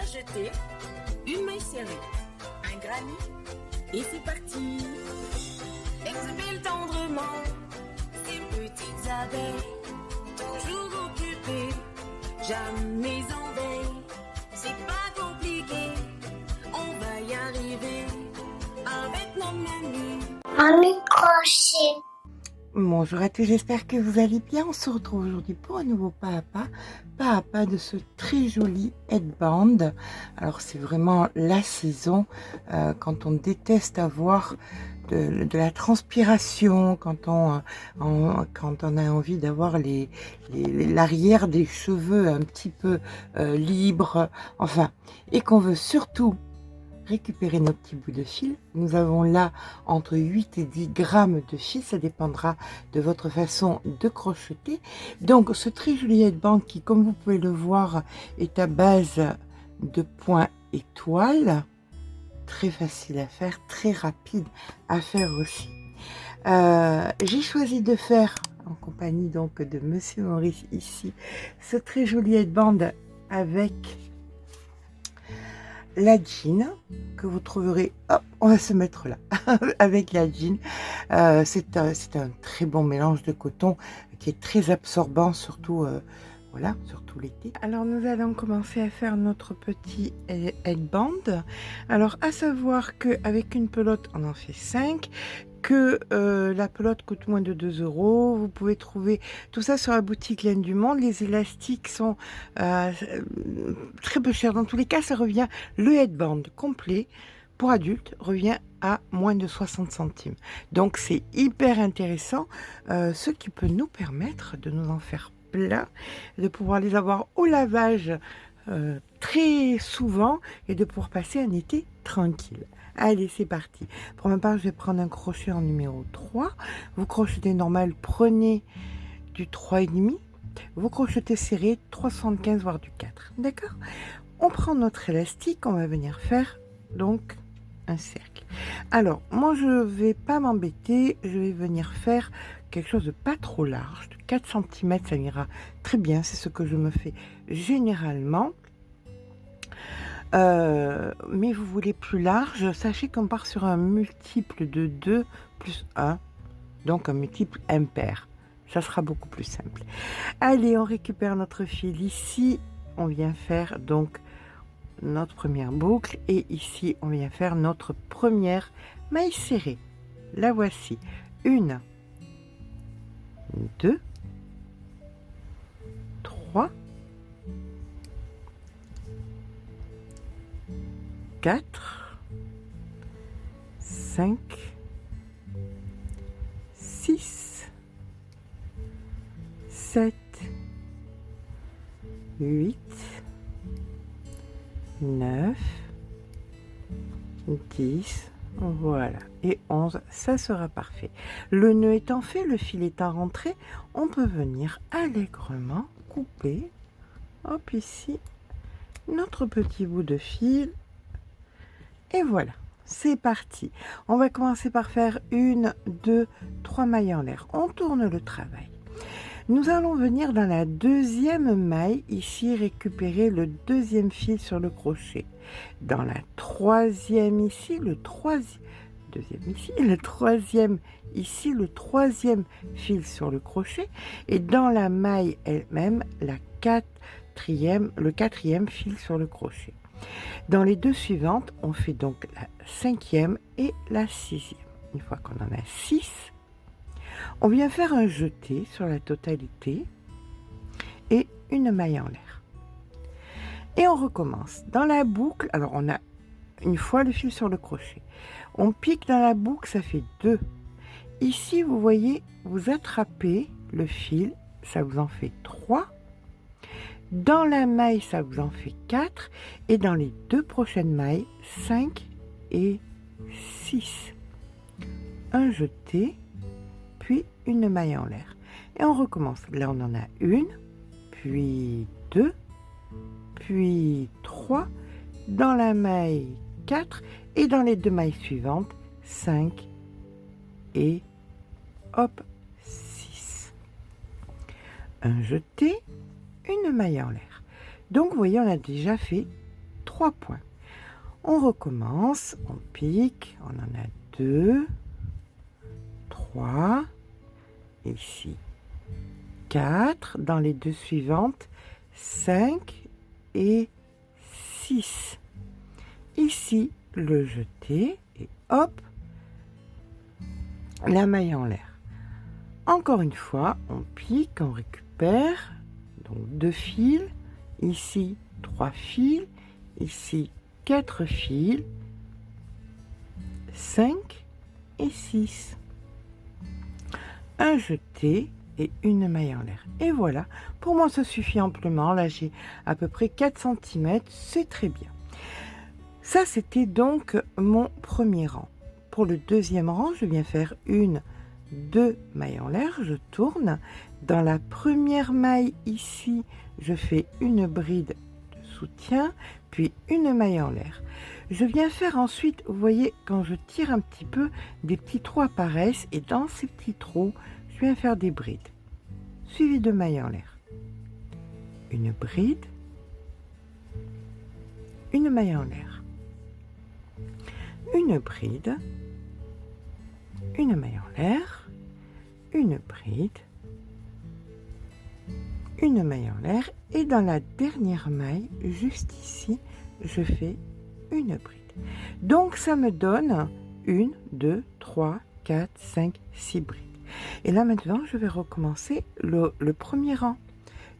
jeter une maille serrée, un granit, et c'est parti. Exhale tendrement ces petites abeilles, toujours occupées, jamais en veille. C'est pas compliqué, on va y arriver avec nos mamies. Un microchip. Bonjour à tous, j'espère que vous allez bien. On se retrouve aujourd'hui pour un nouveau pas à pas de ce très joli headband. Alors c'est vraiment la saison quand on déteste avoir de la transpiration, quand on a envie d'avoir l'arrière des cheveux un petit peu libre, enfin, et qu'on veut surtout récupérer nos petits bouts de fil. Nous avons là entre 8 et 10 grammes de fil, ça dépendra de votre façon de crocheter. Donc ce très joli headband qui, comme vous pouvez le voir, est à base de points étoiles, très facile à faire, très rapide à faire aussi. J'ai choisi de faire, en compagnie donc de Monsieur Maurice ici, ce très joli headband avec la jean que vous trouverez, hop, on va se mettre là avec la jean. C'est un très bon mélange de coton qui est très absorbant, surtout voilà, surtout l'été. Alors nous allons commencer à faire notre petit headband. Alors à savoir que avec une pelote on en fait 5, que la pelote coûte moins de 2 €. Vous pouvez trouver tout ça sur la boutique Laine du Monde. Les élastiques sont très peu chers. Dans tous les cas, ça revient, le headband complet pour adultes revient à moins de 60 centimes. Donc c'est hyper intéressant, ce qui peut nous permettre de nous en faire plein, de pouvoir les avoir au lavage très souvent et de pouvoir passer un été tranquille. Allez, c'est parti. Pour ma part, je vais prendre un crochet en numéro 3. Vous crochetez normal, prenez du 3,5. Vous crochetez serré, 3,75 voire du 4. D'accord? On prend notre élastique, on va venir faire donc un cercle. Alors, moi, je ne vais pas m'embêter. Je vais venir faire quelque chose de pas trop large. De 4 cm, ça ira très bien. C'est ce que je me fais généralement. Mais vous voulez plus large, sachez qu'on part sur un multiple de 2 plus 1, donc un multiple impair. Ça sera beaucoup plus simple. Allez, on récupère notre fil ici. On vient faire donc notre première boucle. Et ici, on vient faire notre première maille serrée. La voici. 1, 2, 3, 4, 5, 6, 7, 8, 9, 10, voilà, et 11, ça sera parfait. Le nœud étant fait, le fil étant rentré, on peut venir allègrement couper, hop, ici, notre petit bout de fil. Et voilà, c'est parti. On va commencer par faire 1, 2, 3 mailles en l'air. On tourne le travail. Nous allons venir dans la deuxième maille, ici récupérer le deuxième fil sur le crochet. Dans la troisième ici, le troisième ici, le troisième fil sur le crochet. Et dans la maille elle-même, le quatrième fil sur le crochet. Dans les deux suivantes, on fait donc la 5e et la 6e. Une fois qu'on en a 6, on vient faire un jeté sur la totalité et une maille en l'air. Et on recommence. Dans la boucle, alors on a une fois le fil sur le crochet. On pique dans la boucle, ça fait 2. Ici, vous voyez, vous attrapez le fil, ça vous en fait 3. Dans la maille, ça vous en fait 4. Et dans les deux prochaines mailles, 5 et 6. Un jeté, puis une maille en l'air. Et on recommence. Là, on en a 1, puis 2, puis 3. Dans la maille, 4. Et dans les deux mailles suivantes, 5 et hop, 6. Un jeté, une maille en l'air. Donc, vous voyez, on a déjà fait 3 points. On recommence, on pique, on en a 2, 3, ici 4, dans les deux suivantes 5 et 6. Ici le jeté et hop, la maille en l'air. Encore une fois, on pique, on récupère, donc 2 fils, ici 3 fils, ici 4 fils, 5 et 6. Un jeté et une maille en l'air. Et voilà, pour moi ça suffit amplement. Là j'ai à peu près 4 cm, c'est très bien. Ça c'était donc mon premier rang. Pour le deuxième rang, je viens faire 1, 2 mailles en l'air, je tourne. Dans la première maille ici, je fais une bride de soutien, puis une maille en l'air. Je viens faire ensuite, vous voyez, quand je tire un petit peu, des petits trous apparaissent et dans ces petits trous, je viens faire des brides, suivies de mailles en l'air. Une bride, une maille en l'air. Une bride, une maille en l'air, une bride, une maille en l'air et dans la dernière maille, juste ici, je fais une bride. Donc ça me donne 1, 2, 3, 4, 5, 6 brides. Et là maintenant, je vais recommencer le premier rang.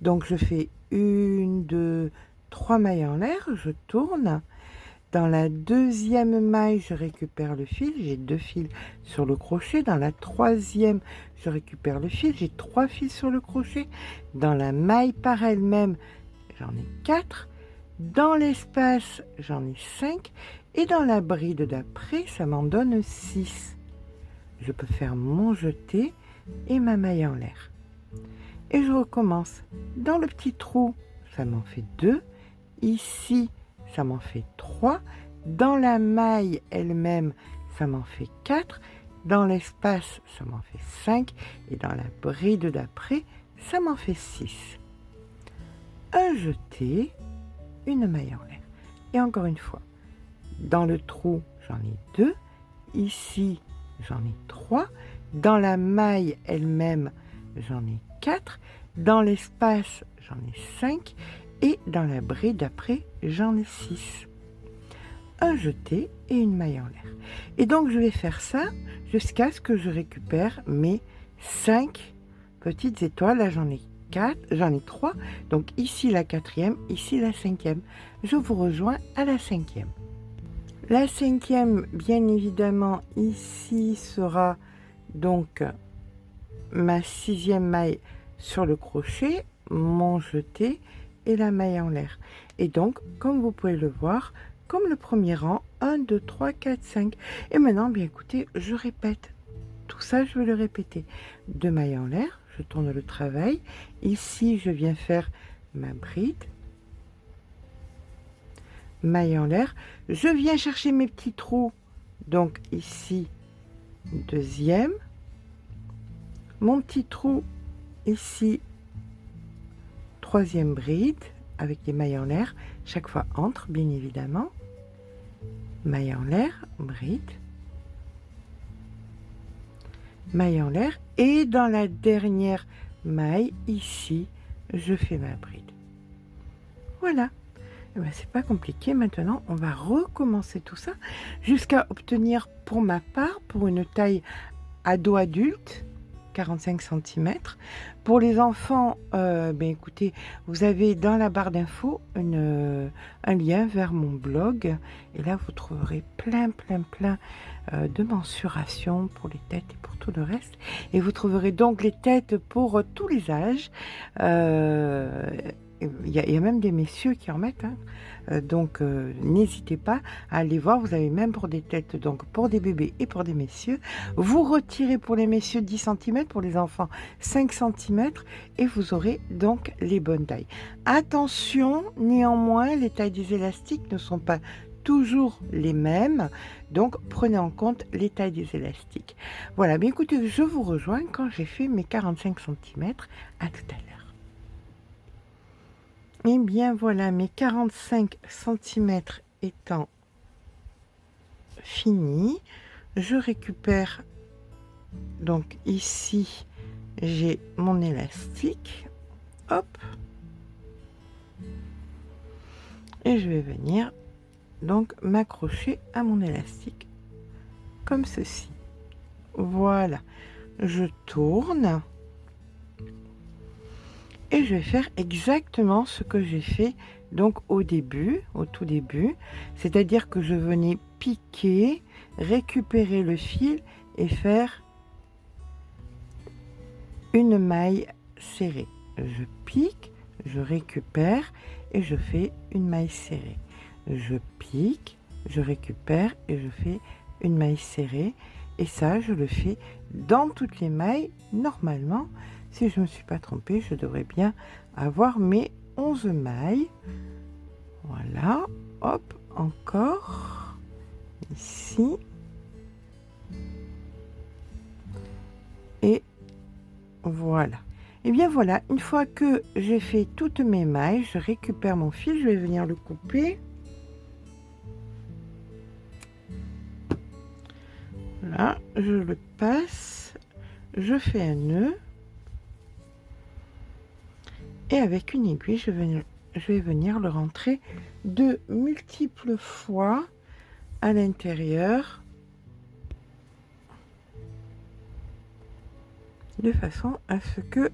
Donc je fais 1, 2, 3 mailles en l'air, je tourne. Dans la deuxième maille, je récupère le fil, j'ai 2 fils sur le crochet. Dans la troisième, je récupère le fil, j'ai 3 fils sur le crochet. Dans la maille par elle-même, j'en ai 4. Dans l'espace, j'en ai 5. Et dans la bride d'après, ça m'en donne 6. Je peux faire mon jeté et ma maille en l'air. Et je recommence. Dans le petit trou, ça m'en fait 2. Ici, ça m'en fait 3. Dans la maille elle-même, ça m'en fait 4. Dans l'espace, ça m'en fait 5. Et dans la bride d'après, ça m'en fait 6. Un jeté, une maille en l'air. Et encore une fois, dans le trou, j'en ai 2. Ici, j'en ai 3. Dans la maille elle-même, j'en ai 4. Dans l'espace, j'en ai 5. Et dans la bride d'après, j'en ai 6. Un jeté et une maille en l'air. Et donc, je vais faire ça jusqu'à ce que je récupère mes 5 petites étoiles. Là, j'en ai 4, j'en ai 3. Donc, ici la 4e, ici la 5e. Je vous rejoins à la 5e. La 5e, bien évidemment, ici sera donc ma 6e maille sur le crochet, mon jeté et la maille en l'air. Et donc, comme vous pouvez le voir, comme le premier rang, 1, 2, 3, 4, 5. Et maintenant, bien écoutez, je répète. Tout ça, je vais le répéter. 2 mailles en l'air, je tourne le travail. Ici, je viens faire ma bride. Maille en l'air. Je viens chercher mes petits trous. Donc ici, deuxième. Mon petit trou ici, troisième bride avec des mailles en l'air, chaque fois entre bien évidemment, maille en l'air, bride, maille en l'air et dans la dernière maille ici, je fais ma bride. Voilà, c'est pas compliqué. Maintenant on va recommencer tout ça jusqu'à obtenir pour ma part, pour une taille ado adulte, 45 cm. Pour les enfants, écoutez, vous avez dans la barre d'infos un lien vers mon blog. Et là, vous trouverez plein de mensurations pour les têtes et pour tout le reste. Et vous trouverez donc les têtes pour tous les âges. Il y a même des messieurs qui en mettent. Donc, n'hésitez pas à aller voir. Vous avez même pour des têtes, donc pour des bébés et pour des messieurs. Vous retirez pour les messieurs 10 cm, pour les enfants 5 cm et vous aurez donc les bonnes tailles. Attention, néanmoins, les tailles des élastiques ne sont pas toujours les mêmes. Donc, prenez en compte les tailles des élastiques. Voilà, bien écoutez, je vous rejoins quand j'ai fait mes 45 cm. À tout à l'heure. Et bien voilà, mes 45 centimètres étant finis, je récupère, donc ici j'ai mon élastique, hop, et je vais venir donc m'accrocher à mon élastique comme ceci. Voilà, je tourne et je vais faire exactement ce que j'ai fait donc au tout début, c'est-à-dire que je venais piquer, récupérer le fil et faire une maille serrée. Je pique, je récupère et je fais une maille serrée. Je pique, je récupère et je fais une maille serrée. Et ça, je le fais dans toutes les mailles. Normalement, si je ne me suis pas trompée, je devrais bien avoir mes 11 mailles. Voilà, hop, encore, ici. Et voilà. Et bien voilà, une fois que j'ai fait toutes mes mailles, je récupère mon fil, je vais venir le couper. Là, je le passe, je fais un nœud et avec une aiguille, je vais venir le rentrer de multiples fois à l'intérieur de façon à ce que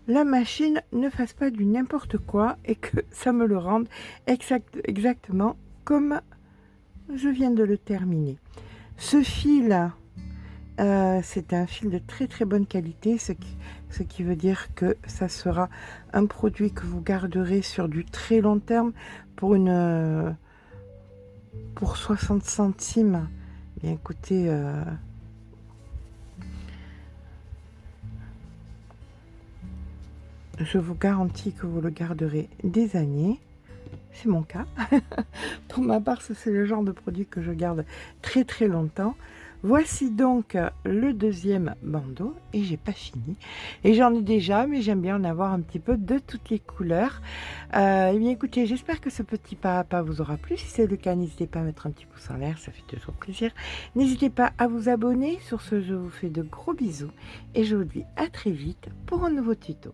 la machine ne fasse pas du n'importe quoi et que ça me le rende exactement comme je viens de le terminer. Ce fil, c'est un fil de très bonne qualité, ce qui veut dire que ça sera un produit que vous garderez sur du très long terme pour 60 centimes. Bien écoutez, je vous garantis que vous le garderez des années. C'est mon cas. Pour ma part, c'est le genre de produit que je garde très longtemps. Voici donc le deuxième bandeau et j'ai pas fini. Et j'en ai déjà, mais j'aime bien en avoir un petit peu de toutes les couleurs. Eh bien écoutez, j'espère que ce petit pas à pas vous aura plu. Si c'est le cas, n'hésitez pas à mettre un petit pouce en l'air, ça fait toujours plaisir. N'hésitez pas à vous abonner. Sur ce, je vous fais de gros bisous et je vous dis à très vite pour un nouveau tuto.